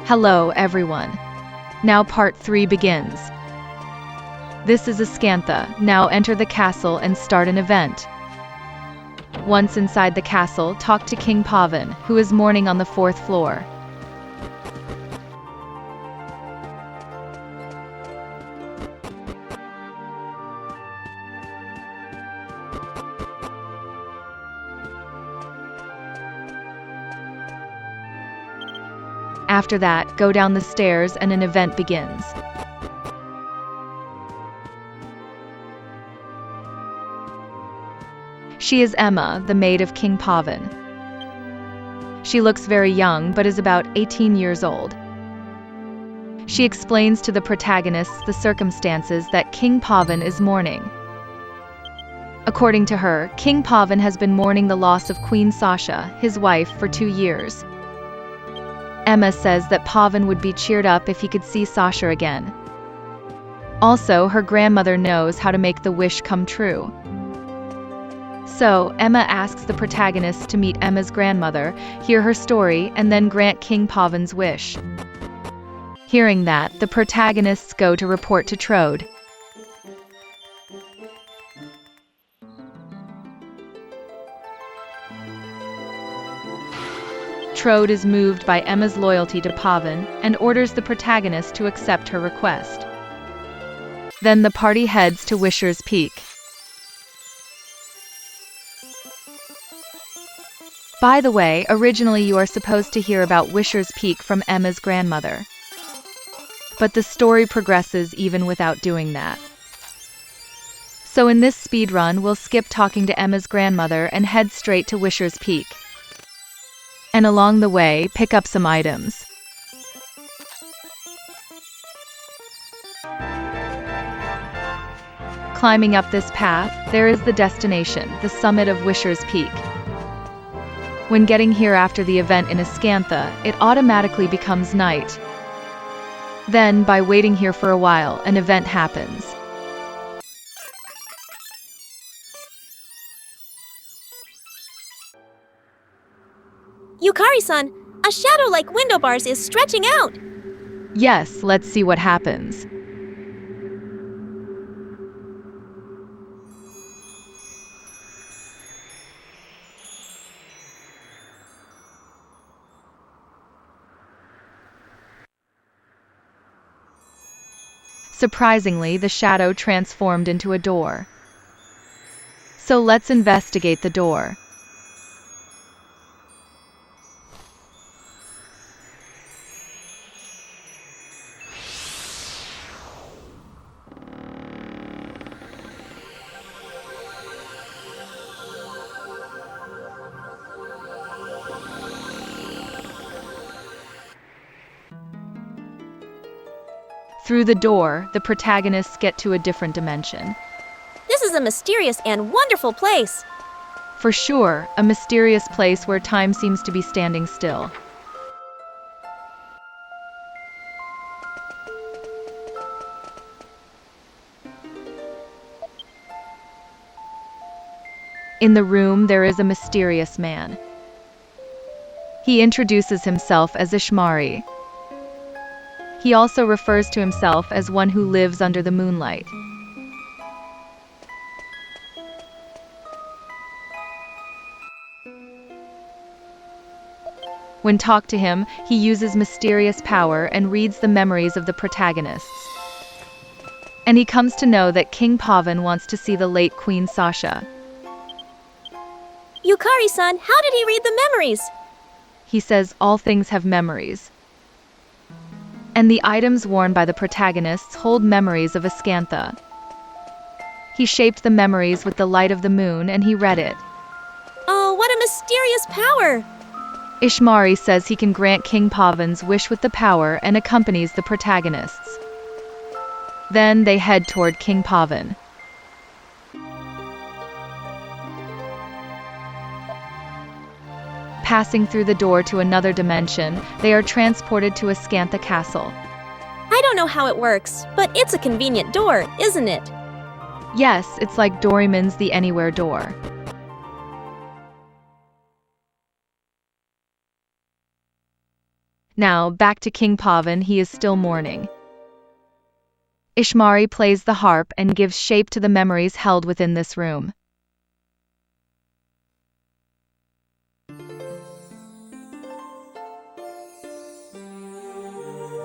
Hello, everyone. Now Part 3 begins. This is Ascantha. Now enter the castle and start an event. Once inside the castle, talk to King Pavan, who is mourning on the 4th floor. After that, go down the stairs and an event begins. She is Emma, the maid of King Pavan. She looks very young but is about 18 years old. She explains to the protagonists the circumstances that King Pavan is mourning. According to her, King Pavan has been mourning the loss of Queen Sasha, his wife, for 2 years. Emma says that Pavan would be cheered up if he could see Sasha again. Also, her grandmother knows how to make the wish come true. So, Emma asks the protagonists to meet Emma's grandmother, hear her story, and then grant King Pavan's wish. Hearing that, the protagonists go to report to Trode. Trode is moved by Emma's loyalty to Pavan and orders the protagonist to accept her request. Then the party heads to Wisher's Peak. By the way, originally you are supposed to hear about Wisher's Peak from Emma's grandmother. But the story progresses even without doing that. So in this speedrun, we'll skip talking to Emma's grandmother and head straight to Wisher's Peak. And along the way, pick up some items. Climbing up this path, there is the destination, the summit of Wisher's Peak. When getting here after the event in Ascantha, it automatically becomes night. Then, by waiting here for a while, an event happens. Yukari-san, a shadow like window bars is stretching out! Yes, let's see what happens. Surprisingly, the shadow transformed into a door. So let's investigate the door. Through the door, the protagonists get to a different dimension. This is a mysterious and wonderful place. For sure, a mysterious place where time seems to be standing still. In the room, there is a mysterious man. He introduces himself as Ishmari. He also refers to himself as one who lives under the moonlight. When talked to him, he uses mysterious power and reads the memories of the protagonists. And he comes to know that King Pavan wants to see the late Queen Sasha. Yukari-san, how did he read the memories? He says all things have memories. And the items worn by the protagonists hold memories of Ascantha. He shaped the memories with the light of the moon and he read it. Oh, what a mysterious power! Ishmari says he can grant King Pavan's wish with the power and accompanies the protagonists. Then they head toward King Pavan. Passing through the door to another dimension, they are transported to Ascantha Castle. I don't know how it works, but it's a convenient door, isn't it? Yes, it's like Doraemon's The Anywhere door. Now, back to King Pavan, he is still mourning. Ishmari plays the harp and gives shape to the memories held within this room.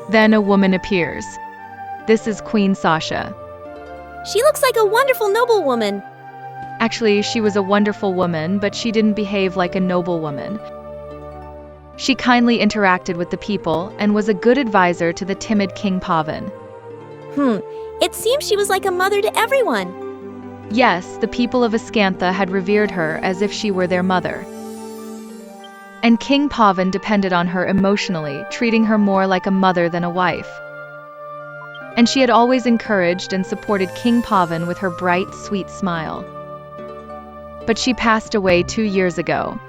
Then a woman appears. This is Queen Sasha. She looks like a wonderful noblewoman. Actually, she was a wonderful woman, but she didn't behave like a noblewoman. She kindly interacted with the people and was a good advisor to the timid King Pavan. It seems she was like a mother to everyone. Yes, the people of Ascantha had revered her as if she were their mother. And King Pavan depended on her emotionally, treating her more like a mother than a wife. And she had always encouraged and supported King Pavan with her bright, sweet smile. But she passed away 2 years ago.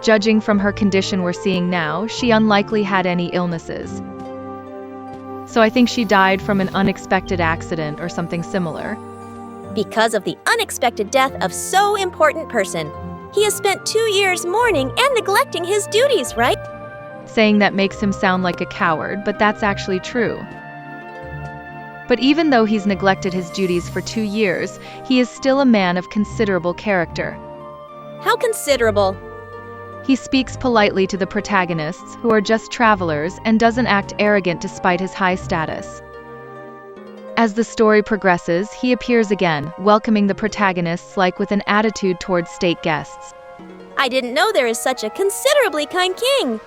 Judging from her condition we're seeing now, she unlikely had any illnesses. So I think she died from an unexpected accident or something similar. Because of the unexpected death of so important person. He has spent 2 years mourning and neglecting his duties, right? Saying that makes him sound like a coward, but that's actually true. But even though he's neglected his duties for 2 years, he is still a man of considerable character. How considerable? He speaks politely to the protagonists, who are just travelers, and doesn't act arrogant despite his high status. As the story progresses, he appears again, welcoming the protagonists like with an attitude towards state guests. I didn't know there is such a considerably kind king.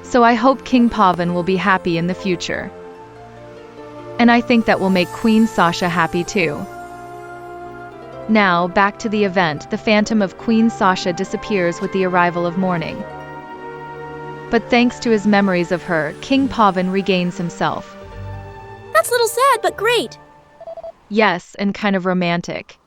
So I hope King Pavan will be happy in the future. And I think that will make Queen Sasha happy too. Now, back to the event, the phantom of Queen Sasha disappears with the arrival of morning. But thanks to his memories of her, King Pavan regains himself. That's a little sad, but great. Yes, and kind of romantic.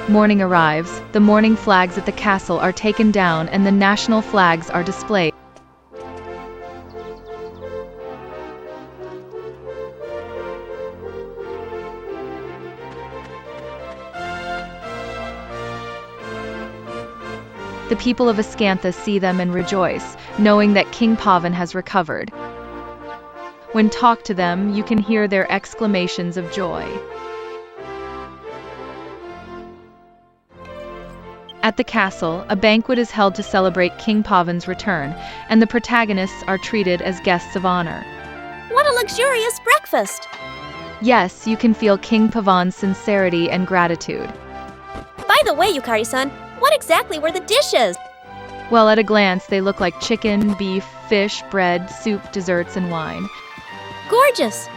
Morning arrives, the morning flags at the castle are taken down and the national flags are displayed. The people of Ascantha see them and rejoice, knowing that King Pavan has recovered. When talked to them, you can hear their exclamations of joy. At the castle, a banquet is held to celebrate King Pavan's return, and the protagonists are treated as guests of honor. What a luxurious breakfast! Yes, you can feel King Pavan's sincerity and gratitude. By the way, Yukari-san, what exactly were the dishes? Well, at a glance, they look like chicken, beef, fish, bread, soup, desserts, and wine. Gorgeous!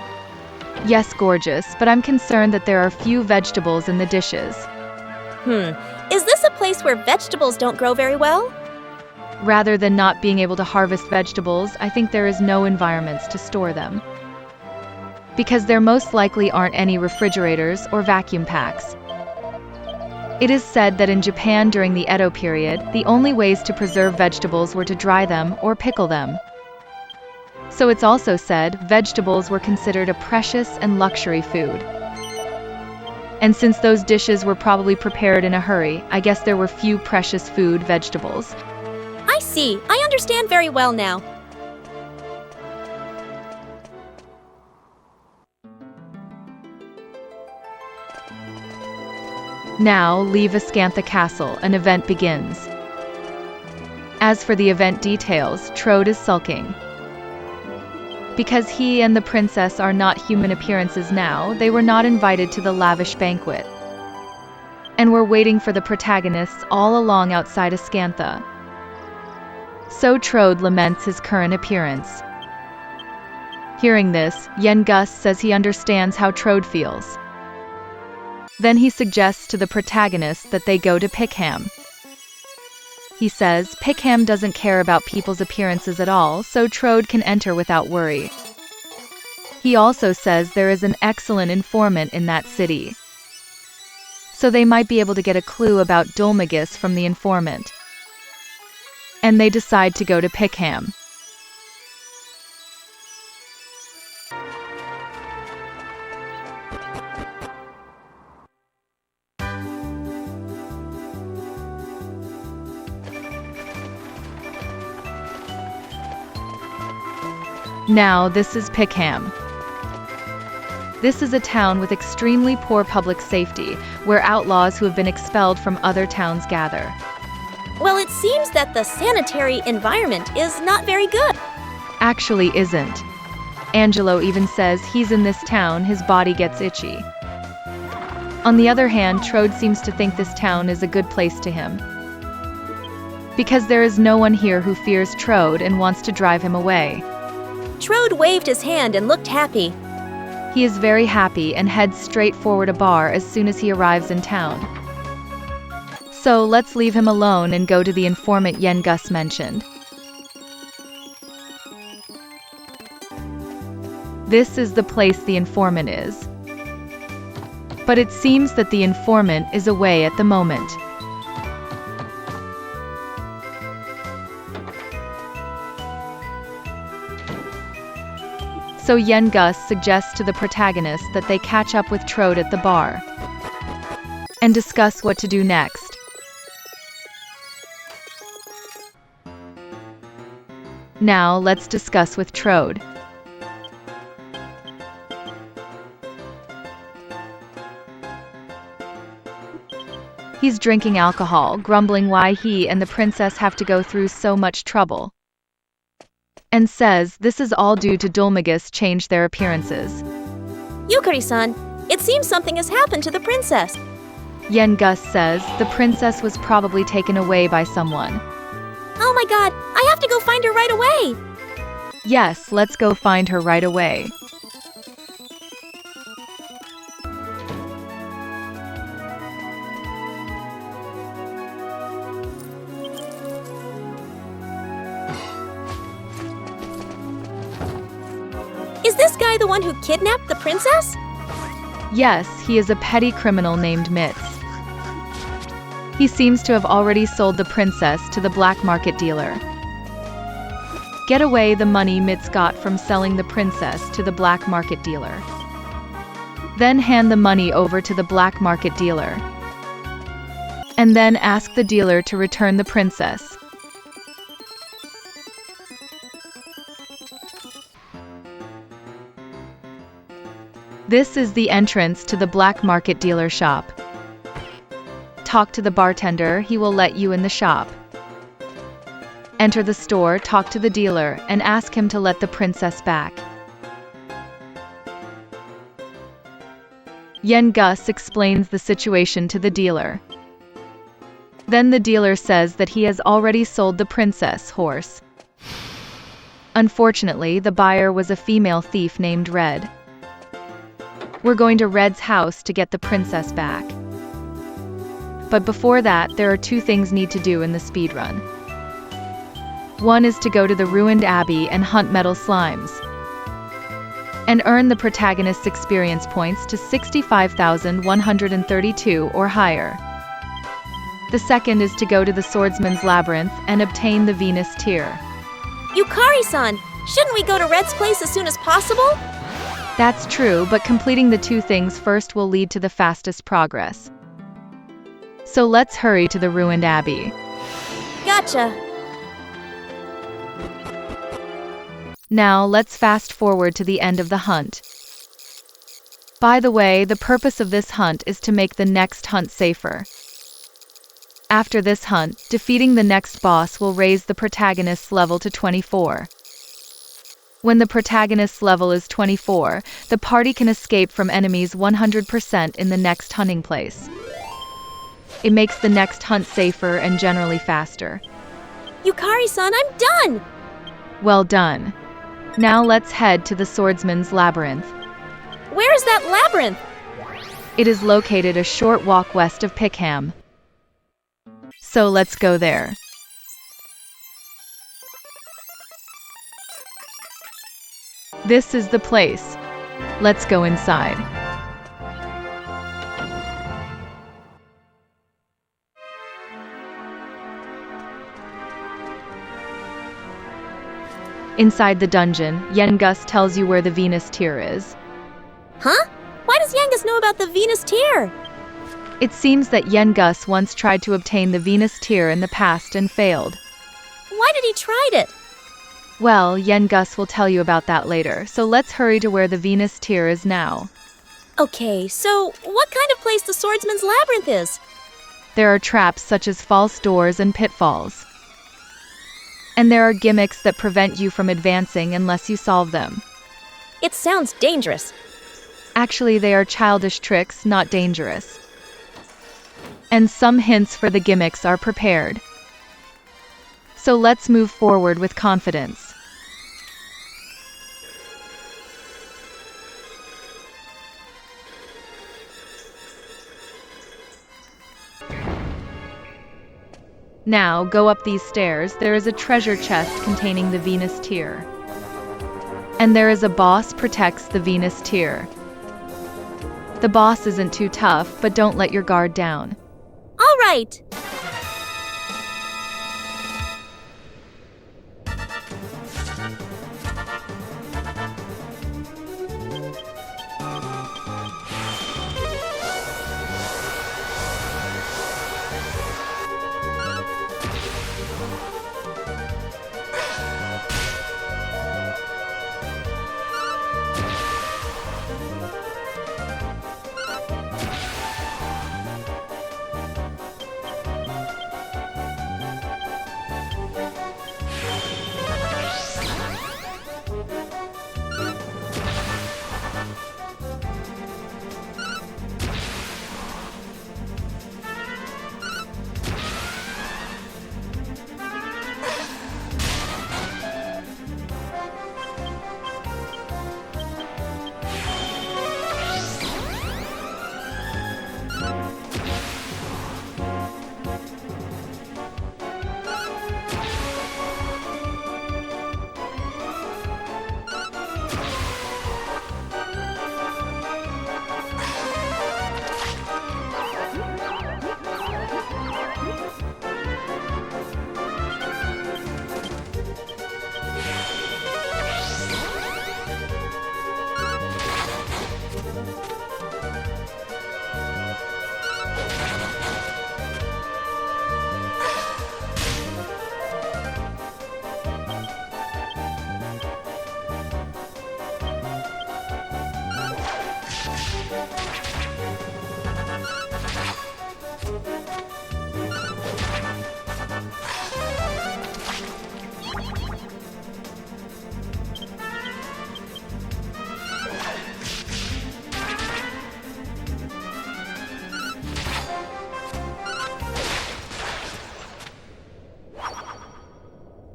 Yes, gorgeous, but I'm concerned that there are few vegetables in the dishes. Is this a place where vegetables don't grow very well? Rather than not being able to harvest vegetables, I think there is no environments to store them. Because there most likely aren't any refrigerators or vacuum packs. It is said that in Japan during the Edo period, the only ways to preserve vegetables were to dry them or pickle them. So it's also said vegetables were considered a precious and luxury food. And since those dishes were probably prepared in a hurry, I guess there were few precious food vegetables. I see. I understand very well now. Now, leave Ascantha Castle, an event begins. As for the event details, Trode is sulking. Because he and the princess are not human appearances now, they were not invited to the lavish banquet. And were waiting for the protagonists all along outside Ascantha. So Trode laments his current appearance. Hearing this, Yengus says he understands how Trode feels. Then he suggests to the protagonists that they go to Pickham. He says Pickham doesn't care about people's appearances at all, so Trode can enter without worry. He also says there is an excellent informant in that city. So so they might be able to get a clue about Dolmagus from the informant. And they decide to go to Pickham. Now, this is Pickham. This is a town with extremely poor public safety, where outlaws who have been expelled from other towns gather. Well, it seems that the sanitary environment is not very good. Actually isn't. Angelo even says he's in this town, his body gets itchy. On the other hand, Trode seems to think this town is a good place to him, because there is no one here who fears Trode and wants to drive him away. Trode waved his hand and looked happy. He is very happy and heads straight forward a bar as soon as he arrives in town. So let's leave him alone and go to the informant Gus mentioned. This is the place the informant is. But it seems that the informant is away at the moment. So Gus suggests to the protagonist that they catch up with Trode at the bar and discuss what to do next. Now let's discuss with Trode. He's drinking alcohol, grumbling why he and the princess have to go through so much trouble, and says this is all due to Dolmagus changed their appearances. Yukari-san, it seems something has happened to the princess. Gus says the princess was probably taken away by someone. Oh my god, I have to go find her right away! Yes, let's go find her right away. Is this guy the one who kidnapped the princess? Yes, he is a petty criminal named Mitz. He seems to have already sold the princess to the black market dealer. Get away the money Mitz got from selling the princess to the black market dealer. Then hand the money over to the black market dealer. And then ask the dealer to return the princess. This is the entrance to the black market dealer shop. Talk to the bartender, he will let you in the shop. Enter the store, talk to the dealer, and ask him to let the princess back. Gus explains the situation to the dealer. Then the dealer says that he has already sold the princess horse. Unfortunately, the buyer was a female thief named Red. We're going to Red's house to get the princess back. But before that, there are two things need to do in the speedrun. One is to go to the ruined abbey and hunt metal slimes, and earn the protagonist's experience points to 65,132 or higher. The second is to go to the swordsman's labyrinth and obtain the Venus tear. Yukari-san, shouldn't we go to Red's place as soon as possible? That's true, but completing the two things first will lead to the fastest progress. So let's hurry to the ruined abbey. Gotcha. Now let's fast forward to the end of the hunt. By the way, the purpose of this hunt is to make the next hunt safer. After this hunt, defeating the next boss will raise the protagonist's level to 24. When the protagonist's level is 24, the party can escape from enemies 100% in the next hunting place. It makes the next hunt safer and generally faster. Yukari-san, I'm done! Well done. Now let's head to the swordsman's labyrinth. Where is that labyrinth? It is located a short walk west of Pickham. So let's go there. This is the place. Let's go inside. Inside the dungeon, Yengus tells you where the Venus tear is. Huh? Why does Yengus know about the Venus tear? It seems that Yengus once tried to obtain the Venus tear in the past and failed. Why did he try it? Well, Yengus will tell you about that later, so let's hurry to where the Venus tear is now. Okay, so what kind of place the Swordsman's Labyrinth is? There are traps such as false doors and pitfalls. And there are gimmicks that prevent you from advancing unless you solve them. It sounds dangerous. Actually, they are childish tricks, not dangerous. And some hints for the gimmicks are prepared. So let's move forward with confidence. Now, go up these stairs. There is a treasure chest containing the Venus tear. And there is a boss protects the Venus tear. The boss isn't too tough, but don't let your guard down. All right.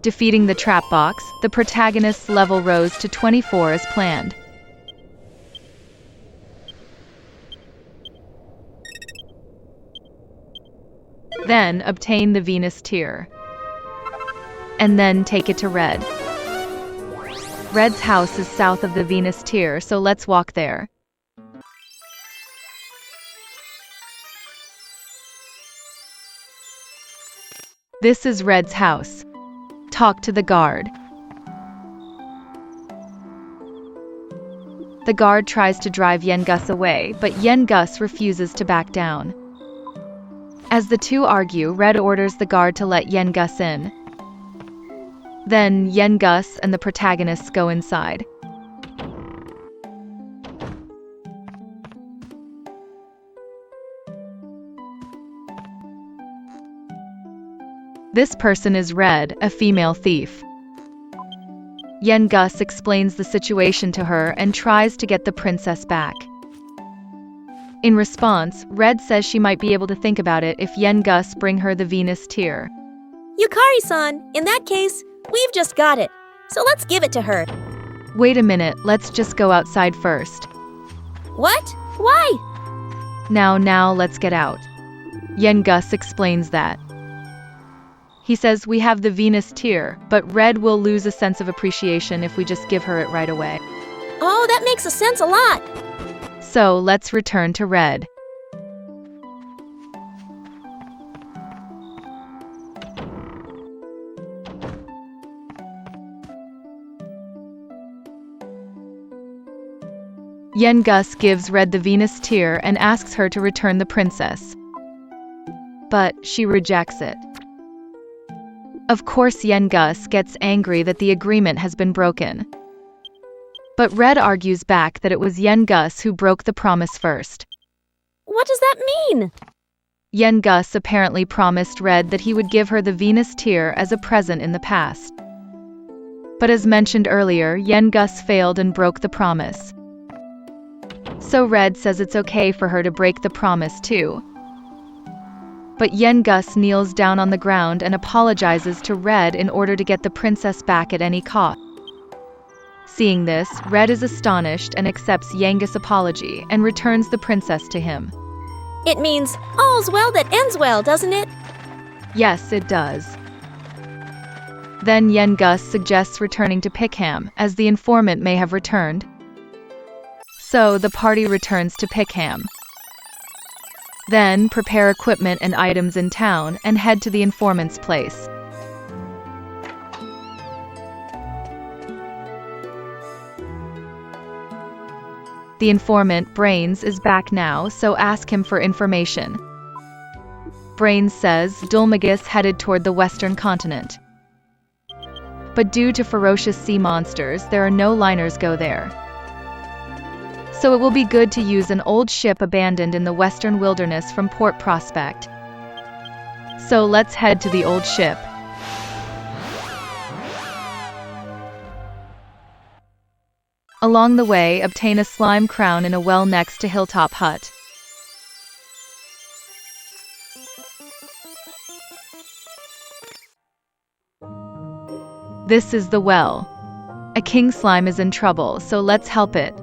Defeating the trap box, the protagonist's level rose to 24 as planned. Then obtain the Venus tear. And then take it to Red. Red's house is south of the Venus tear, so let's walk there. This is Red's house. Talk to the guard. The guard tries to drive Yengus away, but Yengus refuses to back down. As the two argue, Red orders the guard to let Yengus in. Then Yengus and the protagonists go inside. This person is Red, a female thief. Yengus explains the situation to her and tries to get the princess back. In response, Red says she might be able to think about it if Yengus bring her the Venus tear. Yukari-san, in that case, we've just got it. So let's give it to her. Wait a minute, let's just go outside first. What? Why? Now let's get out. Yengus explains that. He says we have the Venus tear, but Red will lose a sense of appreciation if we just give her it right away. Oh, that makes sense a lot. So let's return to Red. Gus gives Red the Venus tear and asks her to return the princess. But she rejects it. Of course, Gus gets angry that the agreement has been broken. But Red argues back that it was Gus who broke the promise first. What does that mean? Gus apparently promised Red that he would give her the Venus tear as a present in the past. But as mentioned earlier, Gus failed and broke the promise. So Red says it's okay for her to break the promise too. But Gus kneels down on the ground and apologizes to Red in order to get the princess back at any cost. Seeing this, Red is astonished and accepts Gus' apology and returns the princess to him. It means all's well that ends well, doesn't it? Yes, it does. Then Gus suggests returning to Pickham, as the informant may have returned. So the party returns to Pickham. Then prepare equipment and items in town and head to the informant's place. The informant, Brains, is back now, so ask him for information. Brains says Dulmagus headed toward the western continent. But due to ferocious sea monsters, there are no liners go there. So it will be good to use an old ship abandoned in the western wilderness from Port Prospect. So let's head to the old ship. Along the way, obtain a slime crown in a well next to Hilltop Hut. This is the well. A king slime is in trouble, so let's help it.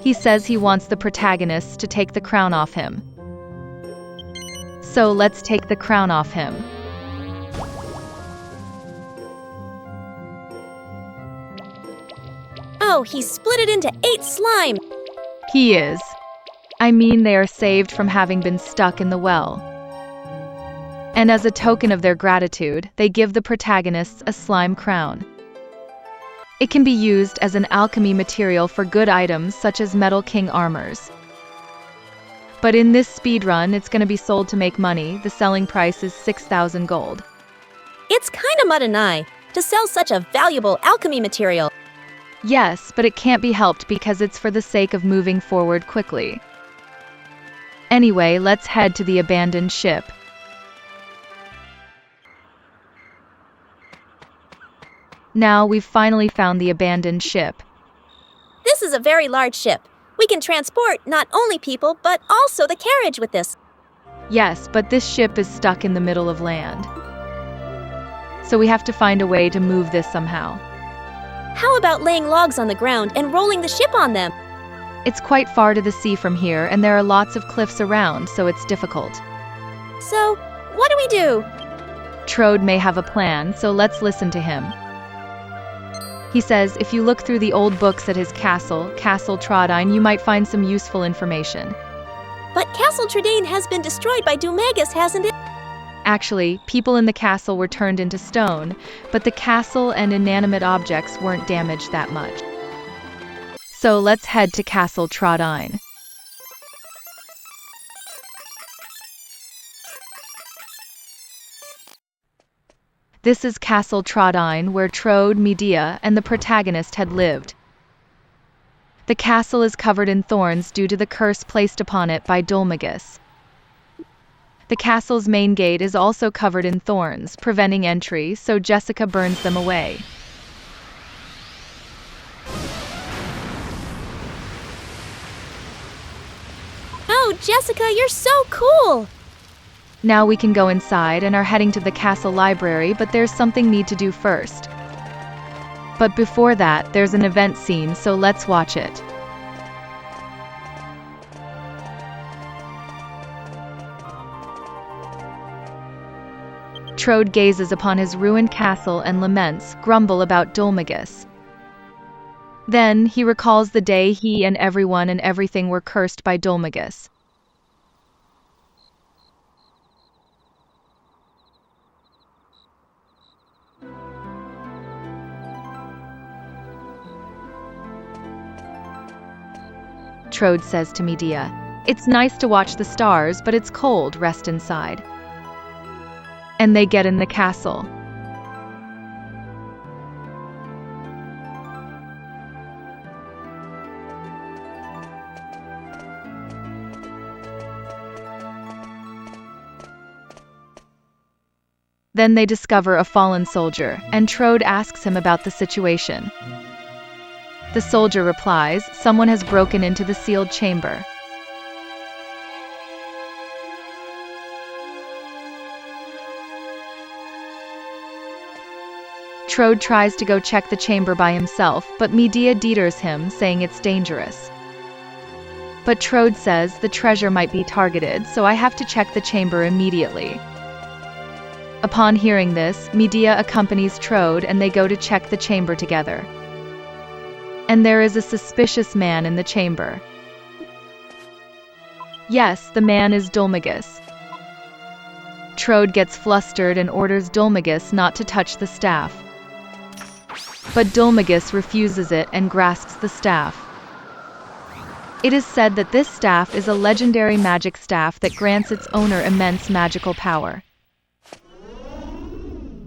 He says he wants the protagonists to take the crown off him. So let's take the crown off him. Oh, he split it into 8 slime! He is. I mean, they are saved from having been stuck in the well. And as a token of their gratitude, they give the protagonists a slime crown. It can be used as an alchemy material for good items such as Metal King armors. But in this speedrun, it's going to be sold to make money. The selling price is 6,000 gold. It's kinda mud and eye to sell such a valuable alchemy material. Yes, but it can't be helped because it's for the sake of moving forward quickly. Anyway, let's head to the abandoned ship. Now we've finally found the abandoned ship. This is a very large ship. We can transport not only people, but also the carriage with this. Yes, but this ship is stuck in the middle of land. So we have to find a way to move this somehow. How about laying logs on the ground and rolling the ship on them? It's quite far to the sea from here, and there are lots of cliffs around, so it's difficult. So, what do we do? Trode may have a plan, so let's listen to him. He says if you look through the old books at his castle, Castle Trodine, you might find some useful information. But Castle Trodane has been destroyed by Dulmagus, hasn't it? Actually, people in the castle were turned into stone, but the castle and inanimate objects weren't damaged that much. So let's head to Castle Trodine. This is Castle Trodine, where Trode, Medea, and the protagonist had lived. The castle is covered in thorns due to the curse placed upon it by Dulmagus. The castle's main gate is also covered in thorns, preventing entry, so Jessica burns them away. Oh, Jessica, you're so cool! Now we can go inside and are heading to the castle library, but there's something need to do first. But before that, there's an event scene, so let's watch it. Trode gazes upon his ruined castle and laments, grumble about Dulmagus. Then, he recalls the day he and everyone and everything were cursed by Dulmagus. Trode says to Medea. It's nice to watch the stars, but it's cold, rest inside. And they get in the castle. Then they discover a fallen soldier, and Trode asks him about the situation. The soldier replies, someone has broken into the sealed chamber. Trode tries to go check the chamber by himself, but Medea deters him, saying it's dangerous. But Trode says the treasure might be targeted, so I have to check the chamber immediately. Upon hearing this, Medea accompanies Trode and they go to check the chamber together. And there is a suspicious man in the chamber. Yes, the man is Dulmagus. Trode gets flustered and orders Dulmagus not to touch the staff. But Dulmagus refuses it and grasps the staff. It is said that this staff is a legendary magic staff that grants its owner immense magical power.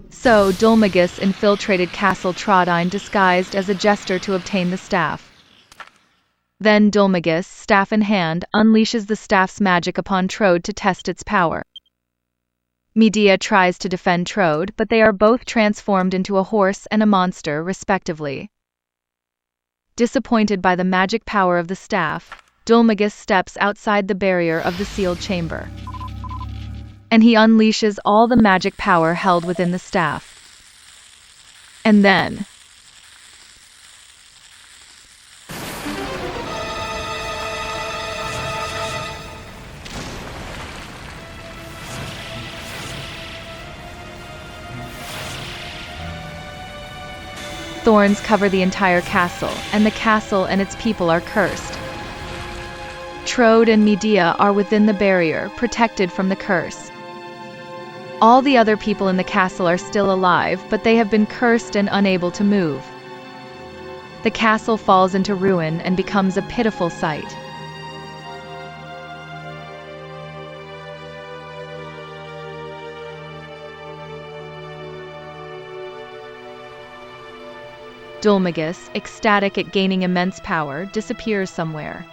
So, Dulmagus infiltrated Castle Trodine disguised as a jester to obtain the staff. Then Dulmagus, staff in hand, unleashes the staff's magic upon Trode to test its power. Medea tries to defend Trode, but they are both transformed into a horse and a monster, respectively. Disappointed by the magic power of the staff, Dulmagus steps outside the barrier of the sealed chamber. And he unleashes all the magic power held within the staff. And then... thorns cover the entire castle, and the castle and its people are cursed. Trode and Medea are within the barrier, protected from the curse. All the other people in the castle are still alive, but they have been cursed and unable to move. The castle falls into ruin and becomes a pitiful sight. Dulmagus, ecstatic at gaining immense power, disappears somewhere.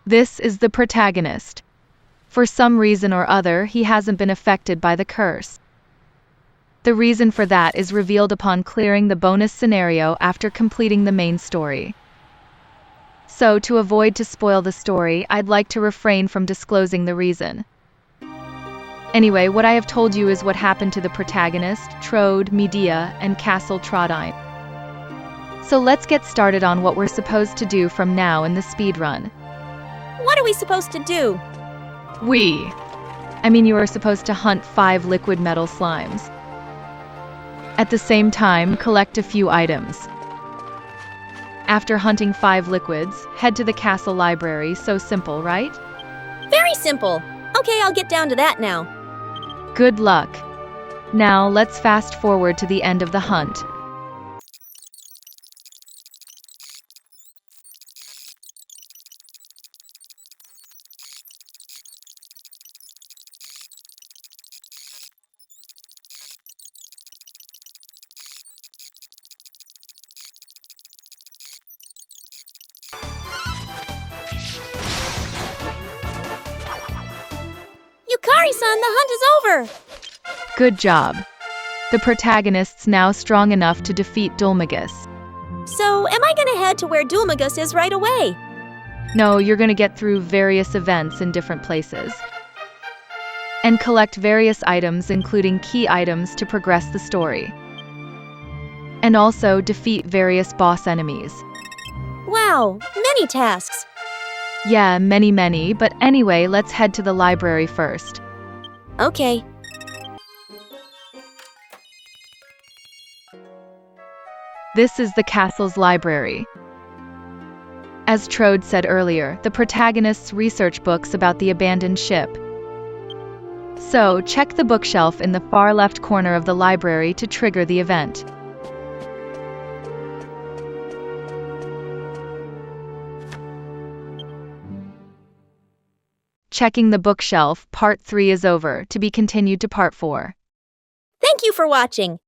This is the protagonist. For some reason or other, he hasn't been affected by the curse. The reason for that is revealed upon clearing the bonus scenario after completing the main story. So, to avoid to spoil the story, I'd like to refrain from disclosing the reason. Anyway, what I have told you is what happened to the protagonist, Trode, Medea, and Castle Trodine. So let's get started on what we're supposed to do from now in the speedrun. What are we supposed to do? You are supposed to hunt 5 liquid metal slimes. At the same time, collect a few items. After hunting 5 liquids, head to the castle library. So simple, right? Very simple. Okay, I'll get down to that now. Good luck. Now, let's fast forward to the end of the hunt. Yukari-san, the hunt is over! Good job. The protagonist's now strong enough to defeat Dulmagus. So, am I gonna head to where Dulmagus is right away? No, you're gonna get through various events in different places. And collect various items, including key items, to progress the story. And also defeat various boss enemies. Wow, many tasks. Yeah, many, but anyway, let's head to the library first. Okay. This is the castle's library. As Trode said earlier, the protagonist's research books about the abandoned ship. So, check the bookshelf in the far left corner of the library to trigger the event. Checking the bookshelf, Part 3 is over, to be continued to Part 4. Thank you for watching.